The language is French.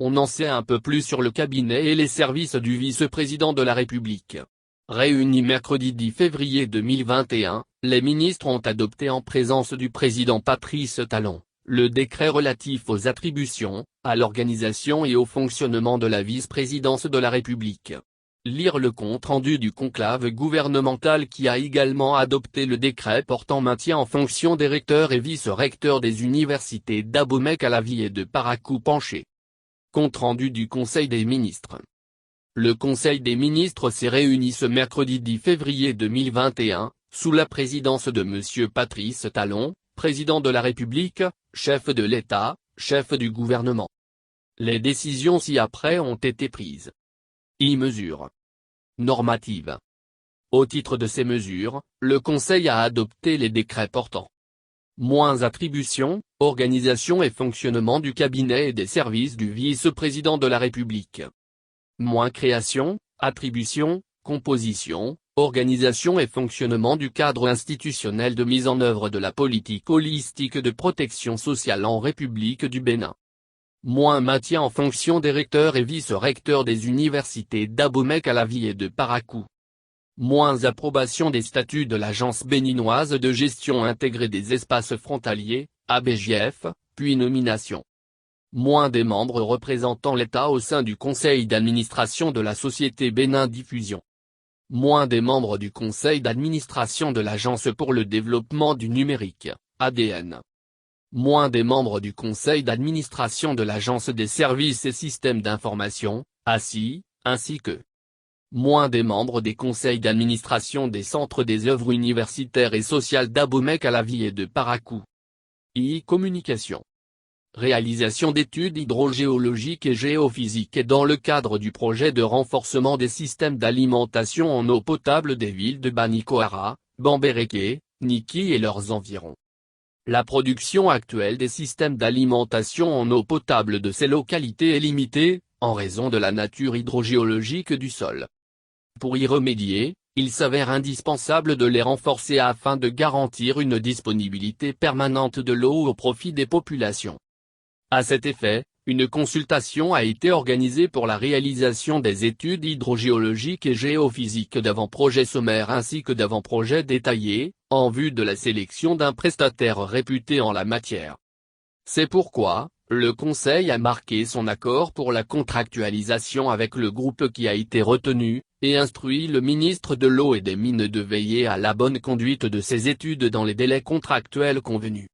on en sait un peu plus sur le cabinet et les services du vice-président de la République. Réunis mercredi 10 février 2021, les ministres ont adopté en présence du président Patrice Talon, le décret relatif aux attributions, à l'organisation et au fonctionnement de la vice-présidence de la République. Lire le compte-rendu du conclave gouvernemental qui a également adopté le décret portant maintien en fonction des recteurs et vice-recteurs des universités d'Abomey-Calavi et de Parakou-Panché. Compte-rendu du Conseil des ministres. Le Conseil des ministres s'est réuni ce mercredi 10 février 2021, sous la présidence de M. Patrice Talon, président de la République, chef de l'État, chef du gouvernement. Les décisions ci-après ont été prises. Mesures normatives. Au titre de ces mesures, le Conseil a adopté les décrets portant attribution, organisation et fonctionnement du cabinet et des services du vice-président de la République. Création, attribution, composition, organisation et fonctionnement du cadre institutionnel de mise en œuvre de la politique holistique de protection sociale en République du Bénin. Maintien en fonction des recteurs et vice-recteurs des universités d'Abomey-Calavi et de Parakou. Approbation des statuts de l'Agence béninoise de gestion intégrée des espaces frontaliers, ABGF, puis nomination. Des membres représentant l'État au sein du conseil d'administration de la société Bénin Diffusion. Des membres du conseil d'administration de l'Agence pour le développement du numérique, ADN. Des membres du conseil d'administration de l'Agence des services et systèmes d'information, ASI, ainsi que des membres des conseils d'administration des centres des œuvres universitaires et sociales d'Abomey-Calavi et de Parakou. Communication. Réalisation d'études hydrogéologiques et géophysiques et dans le cadre du projet de renforcement des systèmes d'alimentation en eau potable des villes de Banikoara, Bambereke, Niki et leurs environs. La production actuelle des systèmes d'alimentation en eau potable de ces localités est limitée, en raison de la nature hydrogéologique du sol. Pour y remédier, il s'avère indispensable de les renforcer afin de garantir une disponibilité permanente de l'eau au profit des populations. À cet effet, une consultation a été organisée pour la réalisation des études hydrogéologiques et géophysiques d'avant-projet sommaire ainsi que d'avant-projet détaillé, en vue de la sélection d'un prestataire réputé en la matière. C'est pourquoi, le Conseil a marqué son accord pour la contractualisation avec le groupe qui a été retenu, et instruit le ministre de l'Eau et des Mines de veiller à la bonne conduite de ces études dans les délais contractuels convenus.